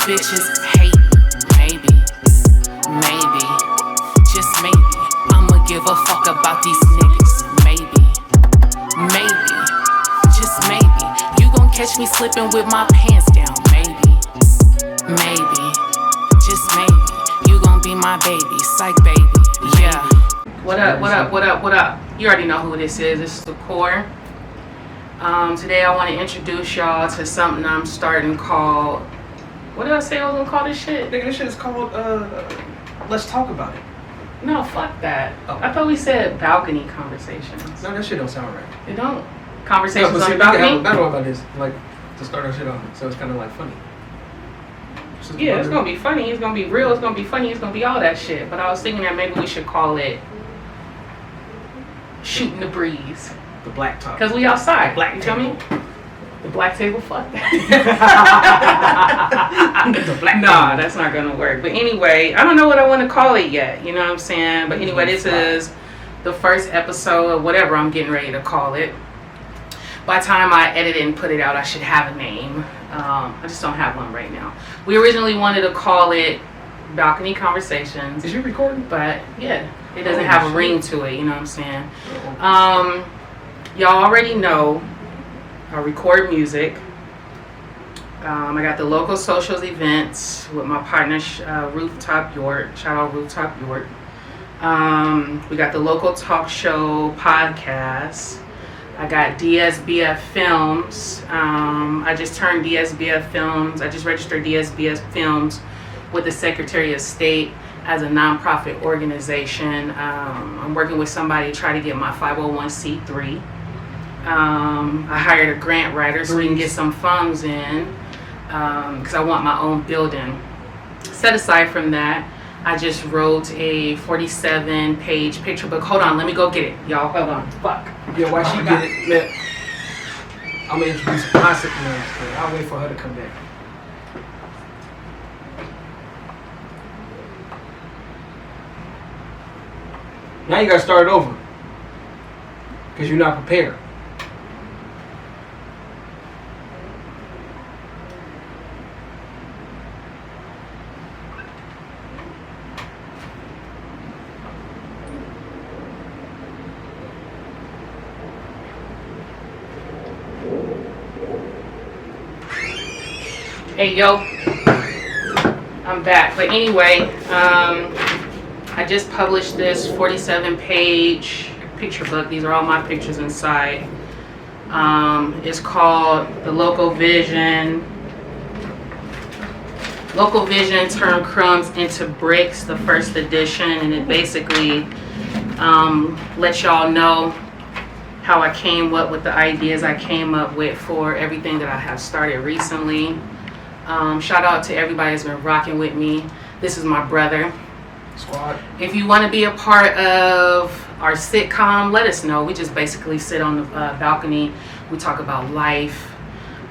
bitches hate me, maybe, just maybe. I'ma give a fuck about these niggas, maybe, just maybe. You gon' catch me slipping with my pants down, maybe, just maybe. You gon' be my baby, psych baby, yeah. What up? You already know who this is. This is the core. Today I want to introduce y'all to something I'm starting called. What did I say I was gonna call this shit? Nigga, this shit is called Let's Talk About It. No, fuck that. Oh. I thought we said balcony conversations. No, that shit don't sound right. It don't. Conversations no, but on see, the we can have balcony? a battle about this, like, to start our shit off. So it's kind of like funny. Yeah, it's gonna be funny. It's gonna be real. It's gonna be funny. It's gonna be all that shit. But I was thinking that maybe we should call it Shooting the Breeze. The black talk. Cause we outside. The black you feel me? The black table, fuck that. The black nah, table. that's not gonna work. But anyway, I don't know what I want to call it yet. You know what I'm saying? But anyway, this is the first episode of whatever I'm getting ready to call it. By the time I edit it and put it out, I should have a name. I just don't have one right now. We originally wanted to call it Balcony Conversations. Is you recording? But yeah, it doesn't have a ring to it. You know what I'm saying? Y'all already know I record music. I got the local socials events with my partner Rooftop York. Shout out Rooftop York. We got the local talk show podcast. I got DSBF Films. I just turned DSBF Films. I just registered DSBF Films with the Secretary of State as a nonprofit organization. I'm working with somebody to try to get my 501c3. I hired a grant writer so we can get some funds in because I want my own building. Set aside from that, I just wrote a 47-page picture book. Hold on, let me go get it. Y'all, hold on. Fuck. Yeah, while she get it, man, I'm going to introduce myself. I'll wait for her to come back. Now you got to start it over because you're not prepared. Hey yo, I'm back. But anyway, I just published this 47-page picture book. These are all my pictures inside. It's called The Local Vision. Local Vision Turned Crumbs into Bricks, the first edition, and it basically lets y'all know how I came up with the ideas I came up with for everything that I have started recently. Shout out to everybody that's been rocking with me. This is my brother. Squad. If you want to be a part of our sitcom, let us know. We just basically sit on the balcony. We talk about life,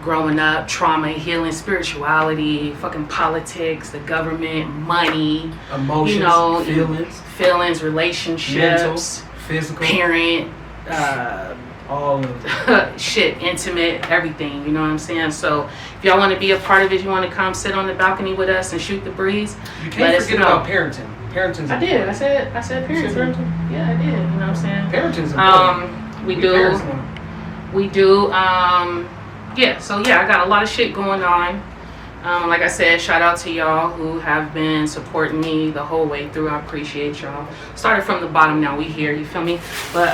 growing up, trauma, healing, spirituality, fucking politics, the government, money, emotions, feelings, relationships, mental, physical, parent, all of shit, intimate, everything. You know what I'm saying? So if y'all want to be a part of it, you want to come sit on the balcony with us and shoot the breeze. You can't forget about parenting. Parenting's I did. I said parenting. Yeah, I did. You know what I'm saying? Parenting's important. We do. Yeah. So yeah, I got a lot of shit going on. Like I said, shout out to y'all who have been supporting me the whole way through. I appreciate y'all. Started from the bottom, now we here. You feel me? But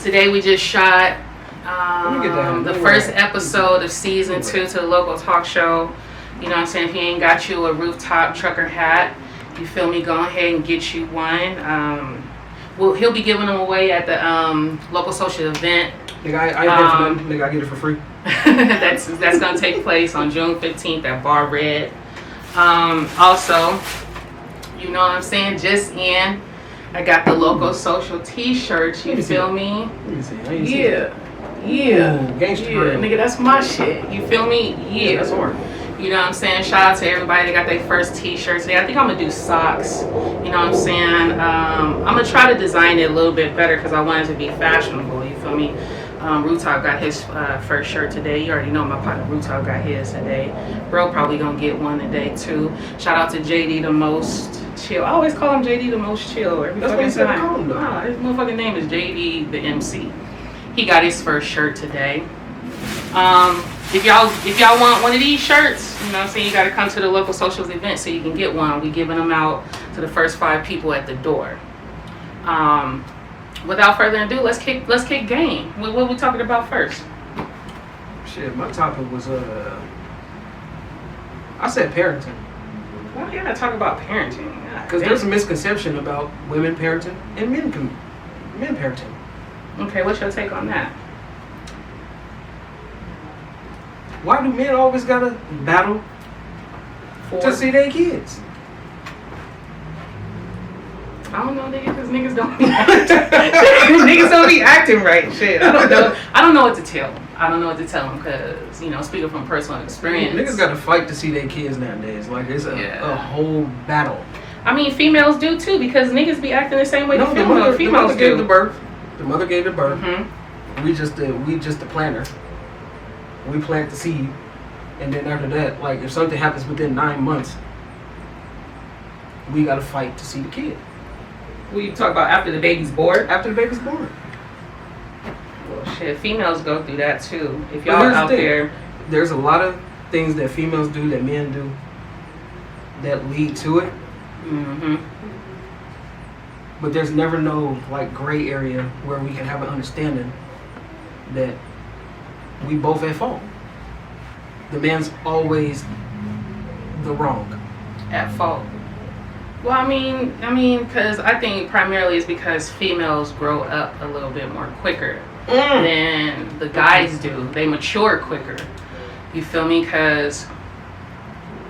today we just shot the first episode of season 2 to the local talk show. You know what I'm saying? If you ain't got you a rooftop trucker hat, you feel me, go ahead and get you one. Well, he'll be giving them away at the local social event. Nigga, I ain't there for them. Nigga, I get it for free. that's gonna take place on June 15th at Bar Red. Also, you know what I'm saying, just in, I got the local social t-shirts, you feel me? Yeah. Gangsta Yeah, nigga, that's my shit. You feel me? Yeah. That's hard. You know what I'm saying? Shout out to everybody that got their first t-shirts. I think I'm gonna do socks. You know what I'm saying? I'm gonna try to design it a little bit better because I want it to be fashionable. You feel me? Rooftop got his first shirt today. You already know my partner Rooftop got his today. Bro probably gonna get one today too. Shout out to JD the most chill. I always call him JD the most chill every That's what fucking he said to time. call him, though. Nah, his motherfucking name is JD the MC. He got his first shirt today. If y'all want one of these shirts, you know what I'm saying, you gotta come to the local socials event so you can get one. We giving them out to the first 5 people at the door. Without further ado, let's kick game. What are we talking about first? Shit, my topic was I said parenting. Well, you gotta talk about parenting. Because there's a misconception about women parenting and men parenting. Okay, what's your take on that? Why do men always gotta battle to see their kids? I don't know, nigga, because niggas don't be acting. Niggas don't be acting right. Shit, I don't know. I don't know what to tell them. I don't know what to tell them because, you know, speaking from personal experience. Niggas got to fight to see their kids nowadays. Like, it's a whole battle. I mean, females do too because niggas be acting the same way No, the mother females gave do. the birth. The mother gave the birth. Mm-hmm. We just the planter. We plant the seed. And then after that, like, if something happens within 9 months, we got to fight to see the kid. We talk about after the baby's born. After the baby's born. Well, shit, females go through that too. If But y'all here's the out thing. there, There's a lot of things that females do that men do that lead to it. mm-hmm. But there's never no like gray area where we can have an understanding that we both at fault. The man's always the wrong. At fault. Well, I mean, because I think primarily it's because females grow up a little bit more quicker than the guys do. They mature quicker. You feel me? Because,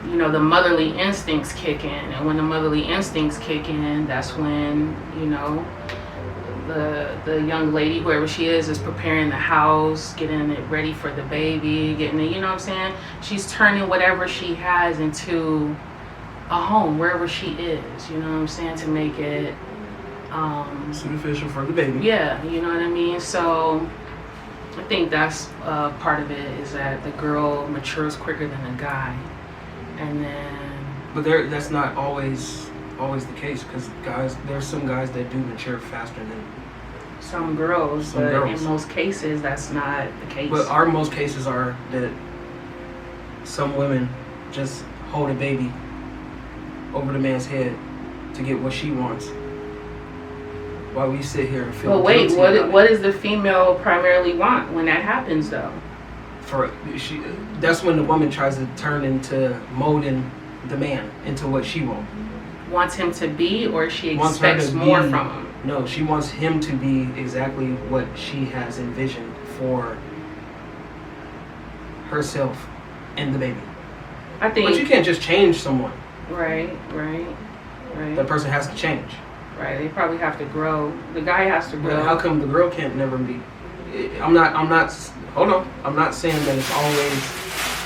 you know, the motherly instincts kick in. And when the motherly instincts kick in, that's when, you know, the young lady, whoever she is preparing the house, getting it ready for the baby, getting it, you know what I'm saying? She's turning whatever she has into a home wherever she is, you know what I'm saying, to make it Superficial for the baby. yeah, you know what I mean. So I think that's part of it is that the girl matures quicker than the guy, and then But that's not always the case because there's some guys that do mature faster than. some girls, Some but girls. in most cases that's not the case. But our most cases are that some women just hold a baby over the man's head to get what she wants. While we sit here and feel But wait, guilty about what it. does the female primarily want when that happens though? That's when the woman tries to turn into molding the man into what she wants. Wants him to be, or she Wants her expects to more be- from him? No, she wants him to be exactly what she has envisioned for herself and the baby. I think. But you can't just change someone. Right. That person has to change. Right, they probably have to grow. The guy has to But grow. how come the girl can't never be? I'm not, hold on. I'm not saying that it's always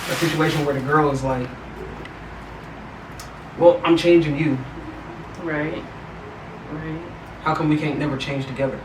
a situation where the girl is like, well, I'm changing you. Right. How come we can't never change together?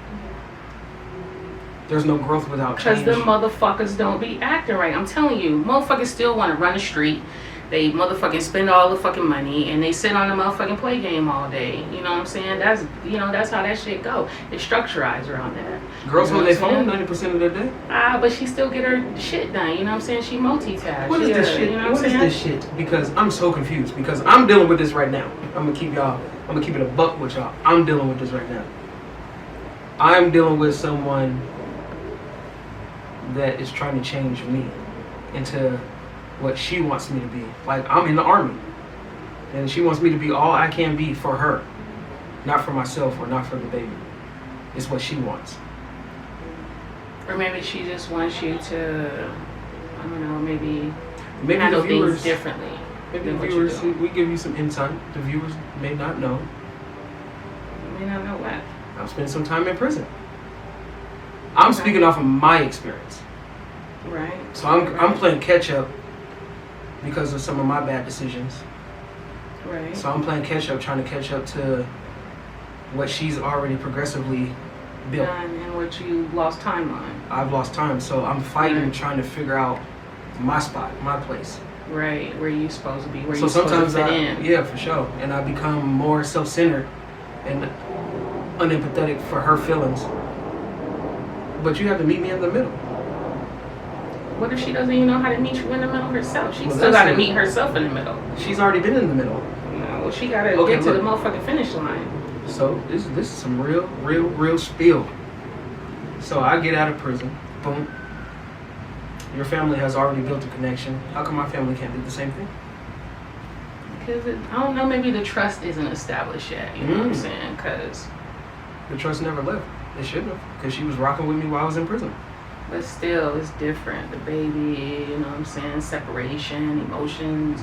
There's no growth without Because change. the motherfuckers don't be acting right. I'm telling you, motherfuckers still want to run the street. They motherfucking spend all the fucking money and they sit on the motherfucking play game all day. You know what I'm saying? That's how that shit go. It's structurized around that. Girls You know hold their what I'm phone 90% of their day. But she still get her shit done. You know what I'm saying? She multitask. What is this shit? You know What is this shit? Because I'm so confused. Because I'm dealing with this right now. I'm gonna keep it a buck with y'all. I'm dealing with this right now. I'm dealing with someone that is trying to change me into what she wants me to be. Like, I'm in the army. And she wants me to be all I can be for her. Not for myself or not for the baby. It's what she wants. Or maybe she just wants you to, I don't know, maybe Maybe handle the viewers, things differently. maybe the than what you viewers, do. we give you some insight. The viewers may not know. You may not know what. I've spent some time in prison. I'm Okay. speaking off of my experience. Right. So I'm playing catch up because of some of my bad decisions. Right. So I'm playing catch up, trying to catch up to what she's already progressively built. And what you lost time on. I've lost time, so I'm fighting, Right. trying to figure out my spot, my place. Right, where you supposed to be, where So you supposed to sometimes fit in. yeah, for sure, and I become more self-centered and unempathetic for her feelings. But you have to meet me in the middle. What if she doesn't even know how to meet you in the middle herself? She Well, still got to that's meet herself in the middle. She's already been in the middle. Well, she got to Okay, get to the look. motherfucking finish line. So this is some real spiel. So I get out of prison. Boom. Your family has already built a connection. How come my family can't do the same thing? Because I don't know, maybe the trust isn't established yet. You know what I'm saying? Because, The trust never left. It shouldn't have, because she was rocking with me while I was in prison. but still, it's different. The baby, you know what I'm saying? Separation, emotions.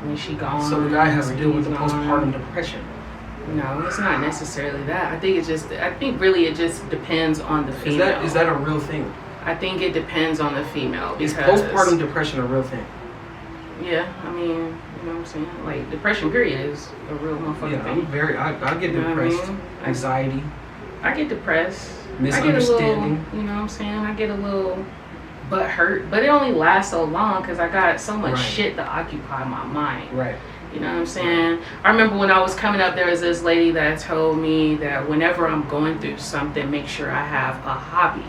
When she gone. So the guy has to or deal with the he's gone. postpartum depression. No, it's not necessarily that. I think really it just depends on the female. Is that a real thing? I think it depends on the female Is because postpartum depression a real thing? yeah, I mean, you know what I'm saying? Like depression period is a real motherfucking Yeah, thing. I get You know what I depressed, mean? anxiety, I get depressed. misunderstanding. You know what I'm saying? I get a little butt hurt, but it only lasts so long because I got so much Right. shit to occupy my mind. Right. You know what I'm saying? I remember when I was coming up, there was this lady that told me that whenever I'm going through something, make sure I have a hobby.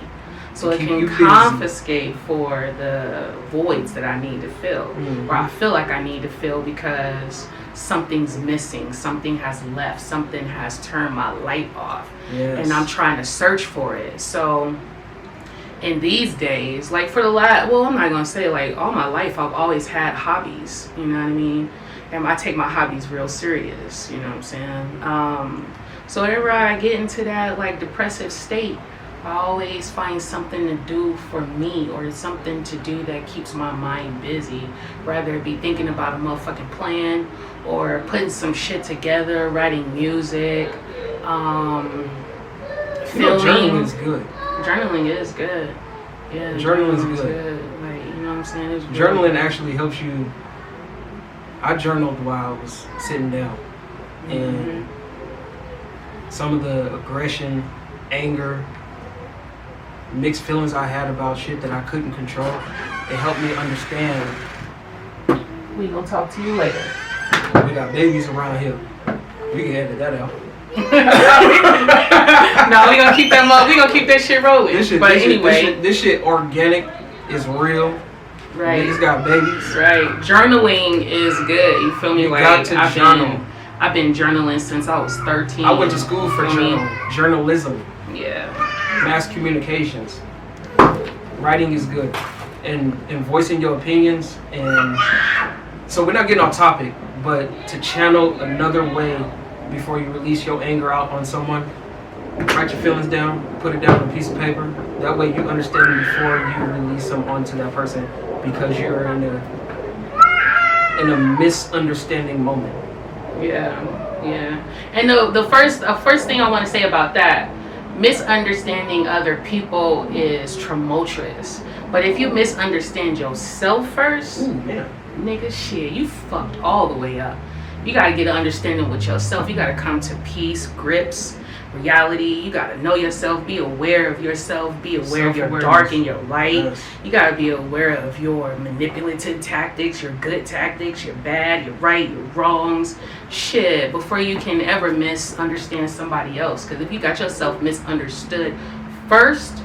So it Keep can you busy. confiscate for the voids that I need to fill. Mhm. Or I feel like I need to fill because something's missing, something has left, something has turned my light off. Yes. And I'm trying to search for it. So in these days, like for the last, well, I'm not gonna say like all my life, I've always had hobbies, you know what I mean? And I take my hobbies real serious, you know what I'm saying? So whenever I get into that like depressive state, I always find something to do for me or something to do that keeps my mind busy. Rather it be thinking about a motherfucking plan or putting some shit together, writing music, You know, filming. journaling is good. Journaling is good. Yeah, Journaling's journaling's good. Like, you know what I'm saying? It's really Journaling good. actually helps you. I journaled while I was sitting down, and some of the aggression, anger, mixed feelings I had about shit that I couldn't control, it helped me understand We gonna talk to you later. we got babies around here. We can edit that out. No, we gonna keep that. We gonna keep that shit rolling. This shit organic is real. Right. Niggas got babies. Right. Journaling is good. You feel me? You Like got to journal. I've been journaling since I was 13. I went to school for journalism, Yeah. mass communications. Writing is good, and voicing your opinions. And so we're not getting off topic, but to channel another way before you release your anger out on someone, write your feelings down, put it down on a piece of paper. That way you understand them before you release them onto that person, because you're in a misunderstanding moment. Yeah. Yeah. And the first thing I want to say about that, misunderstanding other people is tumultuous. But if you misunderstand yourself first, Ooh, man. nigga, shit, you fucked all the way up. You gotta get an understanding with yourself. You gotta come to peace, grips, reality. You gotta know yourself, be aware of yourself, be aware of your dark and your light. Yes. You gotta be aware of your manipulative tactics, your good tactics, your bad, your right, your wrongs. Shit, before you can ever misunderstand somebody else. Because if you got yourself misunderstood first,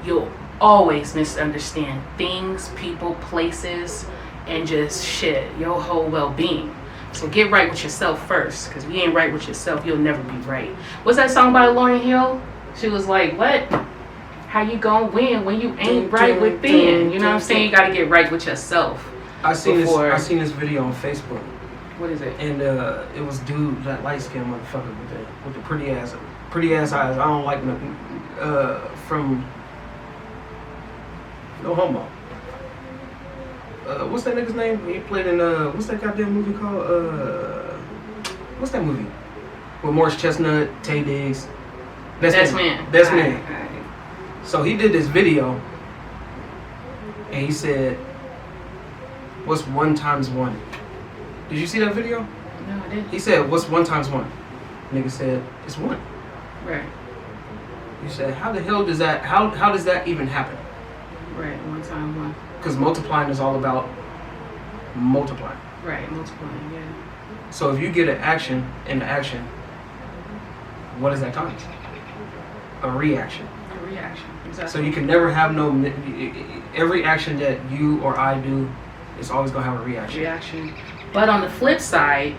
you'll always misunderstand things, people, places, and just shit, your whole well-being. So get right with yourself first, because if you ain't right with yourself, you'll never be right. What's that song by Lauryn Hill? She was like, what? How you gonna win when you ain't right within? You know what I'm saying? You gotta get right with yourself. I seen this video on Facebook, What is it? and it was dude, that light skinned motherfucker with the pretty ass eyes. I don't like nothing from no homo. What's that nigga's name? He played in what's that goddamn movie called? What's that movie? With Morris Chestnut, Tay Diggs. Best Man. Alright. So he did this video, and he said, "What's 1 times 1?" Did you see that video? No, I didn't. He said, "What's 1 times 1?" Nigga said, "It's 1." Right. You said, how the hell does that? How does that even happen? Right. One time one. Because multiplying is all about multiplying. Right. Multiplying. Yeah. So if you get an action and an action, what is that times? A reaction. A reaction. Exactly. So you can never have every action that you or I do is always gonna have a reaction. Reaction. But on the flip side,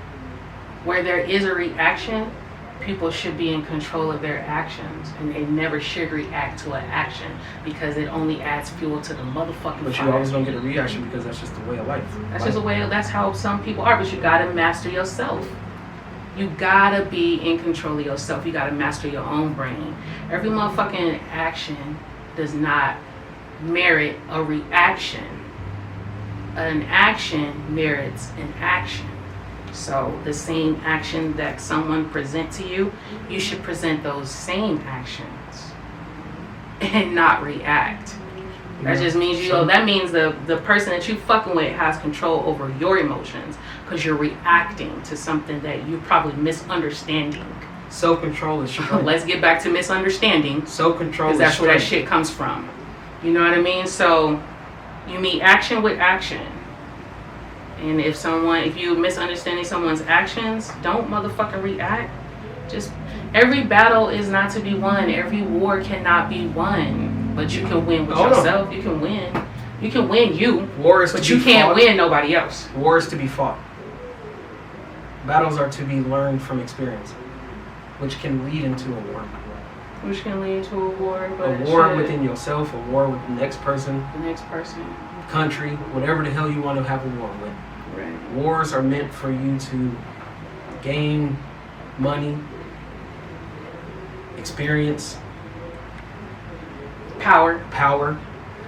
where there is a reaction, people should be in control of their actions, and they never should react to an action because it only adds fuel to the motherfucking But fire. you always gonna get a reaction because that's just the way of life. That's just a way. That's how some people are. But you gotta master yourself. You gotta be in control of yourself. You gotta master your own brain. Every motherfucking action does not merit a reaction. An action merits an action. So the same action that someone present to you, you should present those same actions and not react. That just means that means the person that you fucking with has control over your emotions because you're reacting to something that you're probably misunderstanding. Self-control is strength. Let's get back to misunderstandanding. Self-control is because that's where that strength. shit comes from. You know what I mean? So you meet action with action. And if you misunderstanding someone's actions, don't motherfucking react. Just every battle is not to be won. Every war cannot be won. But you can win with yourself. You can win. You can win you. War is but to you be can't fought. win nobody else. War is to be fought. Battles are to be learned from experience, which can lead into a war. Which can lead to a war. But A war within yourself, a war with the next person, country, whatever the hell you want to have a war with. Right. Wars are meant for you to gain money, experience, power,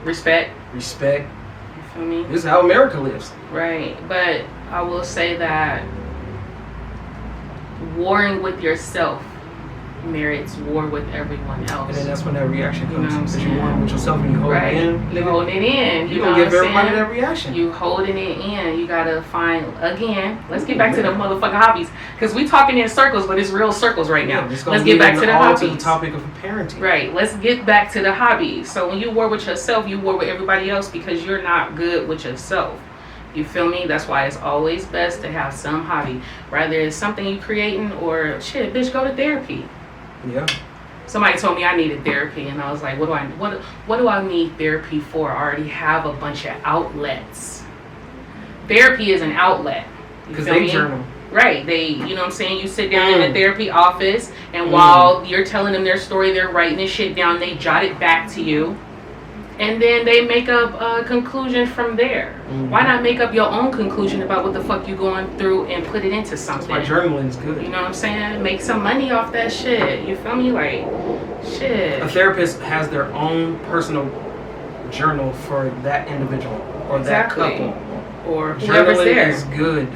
respect. You feel me? This is how America lives. Right. But I will say that warring with yourself merits war with everyone else. And then that's when that reaction comes. You know what I'm Because saying? you're warring with yourself and you hold it in. You holding it in. You're going to give everybody that reaction. You holding it in. You got to find, again, let's get back to the motherfucking hobbies. Because we talking in circles, but it's real circles right now. Let's get back to the hobbies. To the topic of parenting. Right. Let's get back to the hobbies. So when you war with yourself, you war with everybody else because you're not good with yourself. You feel me? That's why it's always best to have some hobby. Rather it's something you creating or shit, bitch, go to therapy. Yeah. Somebody told me I needed therapy, and I was like, what do I need therapy for? I already have a bunch of outlets. Therapy is an outlet. Because they journal. Right. You know what I'm saying? You sit down in a therapy office, and while you're telling them their story, they're writing this shit down, they jot it back to you. And then they make up a conclusion from there. Why not make up your own conclusion about what the fuck you going through and put it into something? That's why journaling is good. You know what I'm saying? Make some money off that shit. You feel me? Like, shit. A therapist has their own personal journal for that individual or that couple. Or whoever's Journaling there. is good.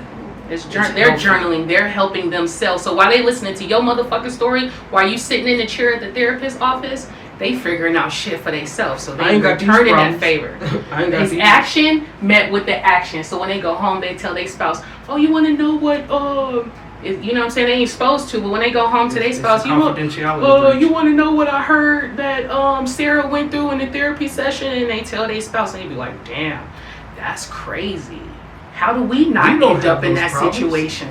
They're journaling. They're helping themselves. So while they listening to your motherfucking story, while you sitting in the chair at the therapist's office, they figuring out shit for themselves, so they returning that favor. It's action met with the action. So when they go home, they tell their spouse, "Oh, you want to know what? You know what I'm saying? They ain't supposed to, but when they go home to their spouse, you want to know what I heard that Sarah went through in the therapy session?" And they tell their spouse, and they be like, "Damn, that's crazy. How do we not end up in that situation?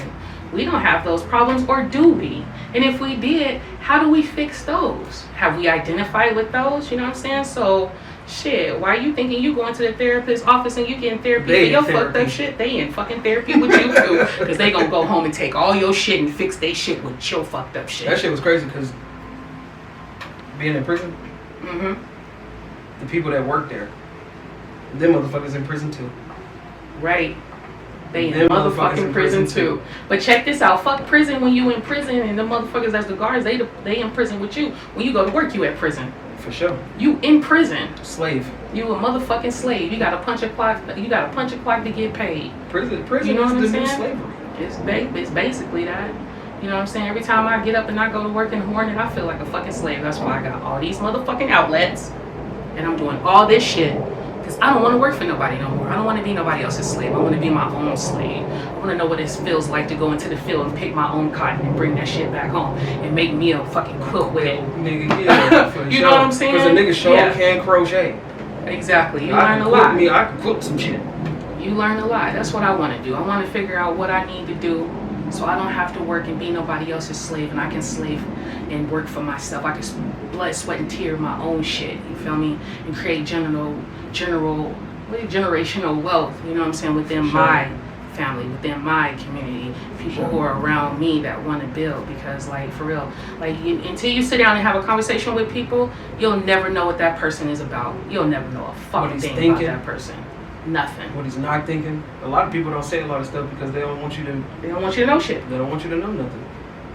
We don't have those problems, or do we? And if we did, how do we fix those? Have we identified with those? You know what I'm saying? So, shit, why are you thinking you going to the therapist's office and you getting therapy for your fucked up shit? They in fucking therapy with you too. Because they gonna go home and take all your shit and fix their shit with your fucked up shit. That shit was crazy because being in prison, the people that work there, them motherfuckers in prison too. Right. They in motherfucking prison too. But check this out. Fuck prison when you in prison, and the motherfuckers that's the guards, they in prison with you. When you go to work, you at prison. For sure. You in prison. Slave. You a motherfucking slave. You gotta punch a clock. You gotta punch a clock to get paid. Prison you know is the new slavery. It's basically that. You know what I'm saying? Every time I get up and I go to work in the morning, I feel like a fucking slave. That's why I got all these motherfucking outlets, and I'm doing all this shit Because I don't want to work for nobody no more. I don't want to be nobody else's slave. I want to be my own slave. I want to know what it feels like to go into the field and pick my own cotton and bring that shit back home and make me a fucking quilt with it. Nigga, yeah, you know what I'm saying? Because a nigga sure can crochet. Exactly. You learn a lot. I can cook some shit. You learn a lot. That's what I want to do. I want to figure out what I need to do so I don't have to work and be nobody else's slave, and I can slave and work for myself. I can blood, sweat, and tear my own shit. You feel me? And create generational wealth. You know what I'm saying? Within my family, within my community, people who are around me that want to build. Because, like, for real, like, until you sit down and have a conversation with people, you'll never know what that person is about. You'll never know a fucking thing about that person. Nothing. What he's not thinking. A lot of people don't say a lot of stuff because they don't want you to. They don't want you to know shit. They don't want you to know nothing.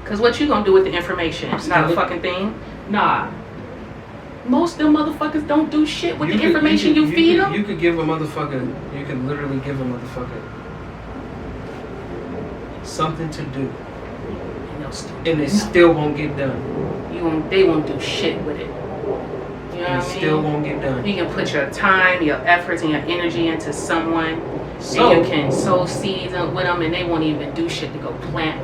Cause what you gonna do with the information? It's not a fucking thing. Nah. Most of them motherfuckers don't do shit with the information you feed them. You could give a motherfucker. You could literally give a motherfucker something to do, and it still won't get done. They won't do shit with it. You know what I mean? Still won't get done. You can put your time, your efforts, and your energy into someone, and you can sow seeds with them, and they won't even do shit to go plant,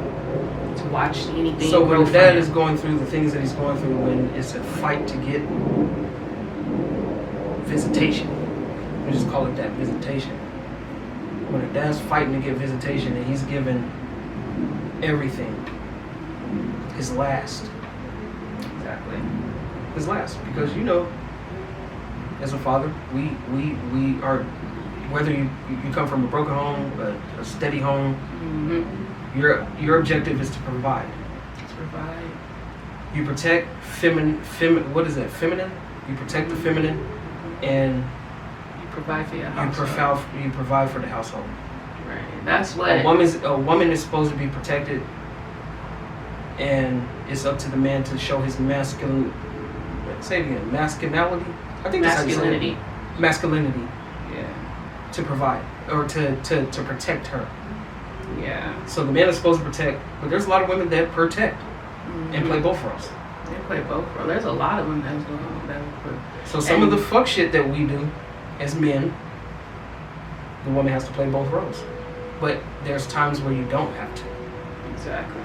to watch anything. So when dad is going through the things that he's going through, when it's a fight to get visitation, we just call it that, visitation. When a dad's fighting to get visitation, and he's given everything, his last. Exactly. His last, because as a father, we are, whether you come from a broken home, a steady home, your objective is to provide. To provide. You protect what is that? Feminine. You protect the feminine, and you provide for your household. You provide for the household. Right. That's what a woman is supposed to be protected, and it's up to the man to show his masculine. Say it again. Masculinity. I think masculinity. Masculinity. Yeah. To provide or to protect her. Yeah. So the man is supposed to protect, but there's a lot of women that protect and play both roles. They play both roles. There's a lot of them that's doing that. So some of the fuck shit that we do as men, the woman has to play both roles. But there's times where you don't have to. Exactly.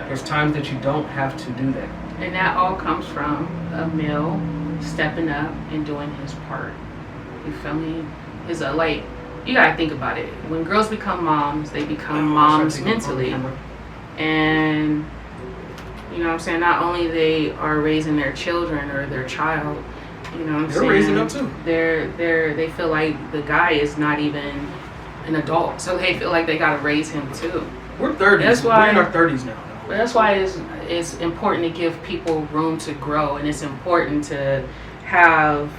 There's times that you don't have to do that. And that all comes from a male stepping up and doing his part. You feel me? It's like, you gotta think about it. When girls become moms, they become moms mentally. And, you know what I'm saying? Not only they are raising their children or their child, you know what I'm saying? They're raising them too. They feel like the guy is not even an adult. So they feel like they gotta raise him too. We're 30s. That's why, we're in our 30s now. But that's why it's important to give people room to grow, and it's important to have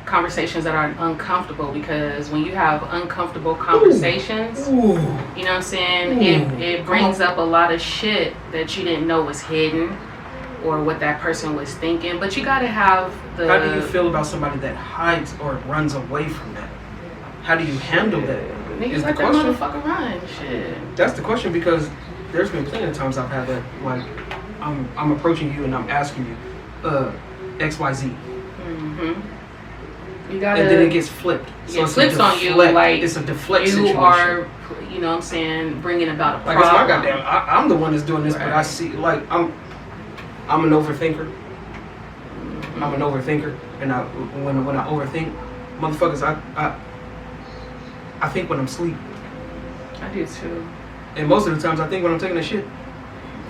conversations that are uncomfortable, because when you have uncomfortable conversations, you know what I'm saying, it brings up a lot of shit that you didn't know was hidden or what that person was thinking. But you gotta have the... How do you feel about somebody that hides or runs away from that? How do you handle that? Niggas let that motherfucker run. Shit. That's the question, because there's been plenty of times I've had that, like, I'm approaching you and I'm asking you, XYZ. You gotta, and then it gets flipped. So it flips on you, like it's a deflect you situation. are, you know what I'm saying, bringing about a problem. Like, it's my goddamn, I'm the one that's doing this, but I see, like, I'm an overthinker. I'm an overthinker, and when I overthink, motherfuckers, I think when I'm asleep. I do too. And most of the times I think when I'm taking a shit.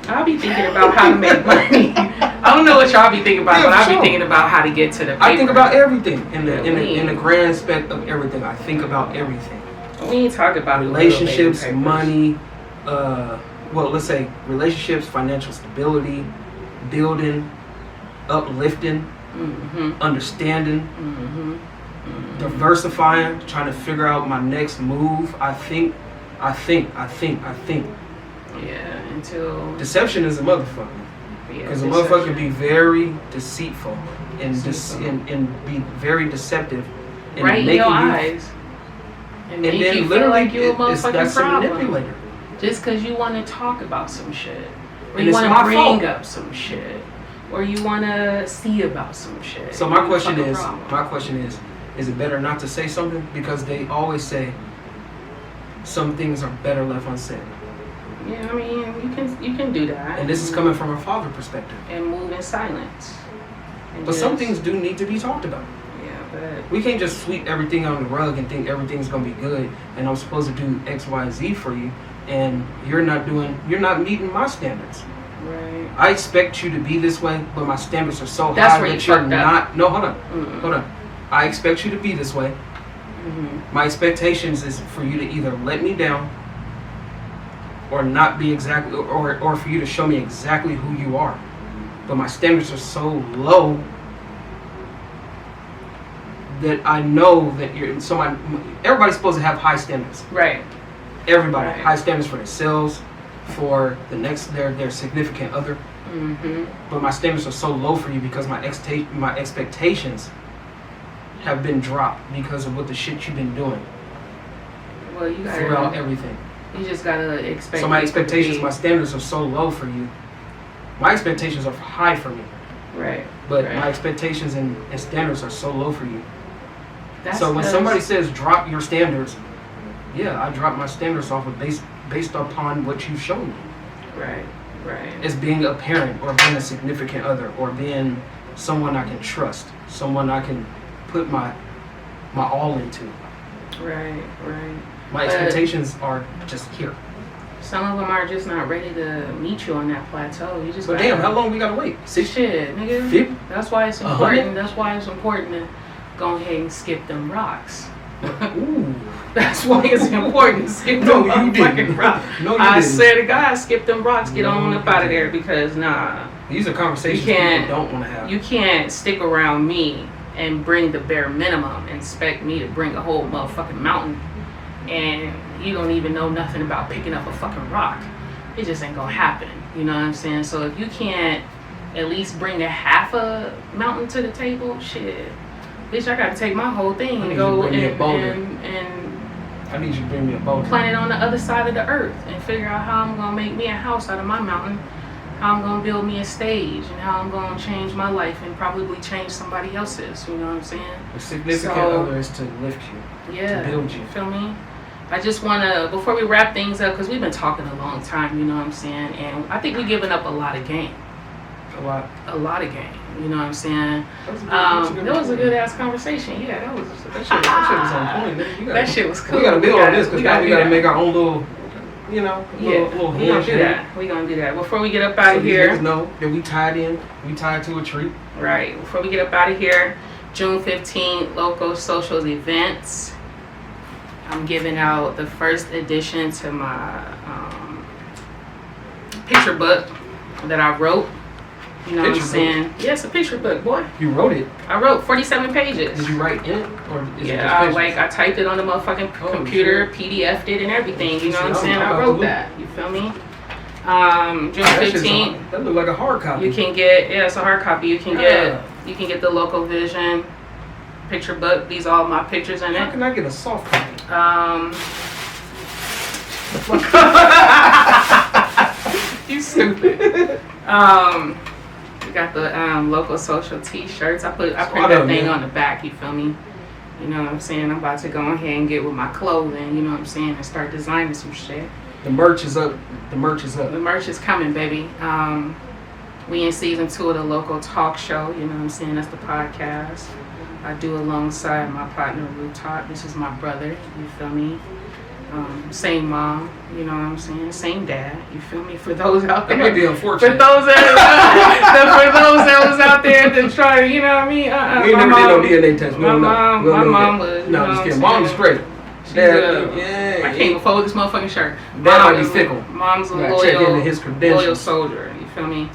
I'll be thinking about how to make money. I don't know what y'all be thinking about, but I'll be thinking about how to get to the paper. I think about everything in the grand spec of everything. I think about everything. We ain't talking about relationships, money, let's say relationships, financial stability, building, uplifting, understanding, diversifying, trying to figure out my next move. I think. Yeah, until... Deception is a motherfucker. Because a motherfucker can be very deceitful and be very deceptive. And right in your eyes. And then you feel like you're a motherfucking problem. Manipulator. Just because you want to talk about some shit. Or you want to bring up some shit. Or you want to see about some shit. So my question is, is it better not to say something? Because they always say some things are better left unsaid. Yeah, I mean, you can do that. And this is coming from a father perspective. And move in silence. But some things do need to be talked about. Yeah, but we can't just sweep everything on the rug and think everything's gonna be good and I'm supposed to do X, Y, Z for you, and you're not meeting my standards. Right. I expect you to be this way, but my standards are so That's high where that you you're not. No, hold on. Mm-hmm. Hold on. I expect you to be this way. Mm-hmm. My expectations is for you to either let me down or not be exactly, or for you to show me exactly who you are. But my standards are so low that I know that you're somebody. Everybody's supposed to have high standards. Right. Everybody Right. high standards for themselves, for their significant other. Mm-hmm. But my standards are so low for you because my expectations have been dropped because of what the shit you've been doing Well, you gotta throughout everything. You just gotta expect. So my expectations, my standards are so low for you. My expectations are high for me. Right. But right. my expectations and standards are so low for you. That's so when somebody says drop your standards, yeah, I drop my standards off of based upon what you've shown me. Right. Right. As being a parent or being a significant other or being someone I can trust, someone I can put my all into. Right. Right. My expectations are just here. Some of them are just not ready to meet you on that plateau. You just. But damn, how long we gotta wait? 6 shit, nigga. 50? That's why it's important. That's why it's important to go ahead and skip them rocks. Ooh. That's why it's important to skip them fucking rocks. No, you I didn't. swear to God, skip them rocks. Get on up out of there because nah. These are conversations people don't want to have. You can't stick around me and bring the bare minimum and expect me to bring a whole motherfucking mountain, and you don't even know nothing about picking up a fucking rock. It just ain't gonna happen. You know what I'm saying? So if you can't at least bring a half a mountain to the table, shit, bitch, I gotta take my whole thing and go and I need you to bring me a boulder. plant it on the other side of the earth and figure out how I'm gonna make me a house out of my mountain, how I'm gonna build me a stage, and how I'm gonna change my life and probably change somebody else's. You know what I'm saying? A significant other is to lift you, yeah, to build you. Feel me? I just want to, before we wrap things up, because we've been talking a long time, you know what I'm saying? And I think we're giving up a lot of game. A lot of game. You know what I'm saying? That was a good ass conversation. Yeah, that shit was on point. That shit was cool. We gotta build on this because now we gotta make our own little, little we gonna do that. We gonna do that. Before we get up out of here, these niggas know that we tied to a tree. Right. Before we get up out of here, June 15th, local socials events. I'm giving out the first edition to my picture book that I wrote. You know what I'm saying? Yeah, it's a picture book, boy. You wrote it? I wrote 47 pages. Did you write in it? Or is it just I typed it on the motherfucking computer, shit. PDF'd it and everything. You know what I'm saying? I wrote that. You feel me? June 15th. That look like a hard copy. You can get, it's a hard copy. You can get the Local Vision picture book. These are all my pictures in it. How can I get a soft copy? You stupid. We got the local social t-shirts. I print that thing on the back, you feel me? You know what I'm saying? I'm about to go ahead and get with my clothing, you know what I'm saying, and start designing some shit. The merch is up. The merch is coming, baby. We in season 2 of the local talk show, you know what I'm saying? That's the podcast I do alongside my partner Rooftop. This is my brother, you feel me? Same mom, you know what I'm saying? Same dad, you feel me? For those out there, that might be unfortunate. For those that was out there to try to, you know what I mean? We never did no DNA test. My mom was. No, just kidding. Mom's straight. I can't even fold this motherfucking shirt. Dad might be fickle. Mom's a check into his credentials. loyal soldier. You feel me?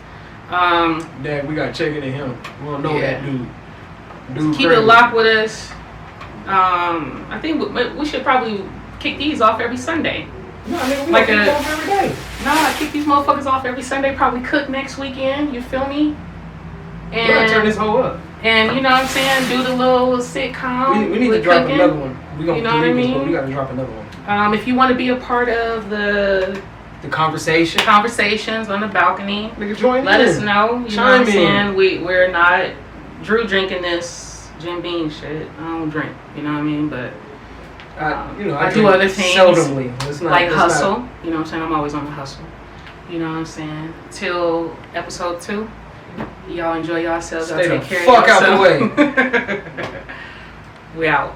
Dad, we gotta check into him. We don't know that dude. Keep it locked with us. I think we should probably kick these off every Sunday. No, nigga, we kick them off every day. Nah, kick these motherfuckers off every Sunday. Probably cook next weekend. You feel me? And we gotta turn this whole up. And you know what I'm saying? Do the little sitcom. We need to drop another one. We gonna you know what I mean? But we gotta drop another one. If you want to be a part of the conversations on the balcony, nigga, join let us know. You know what I'm saying? We're not Drew drinking this Jim Beam shit. I don't drink. You know what I mean? But I do drink other things. Seldomly. Like hustle. You know what I'm saying? I'm always on the hustle. You know what I'm saying? Till episode 2. Y'all enjoy yourselves. Y'all Stay take the care fuck of out yourself. the way. We out.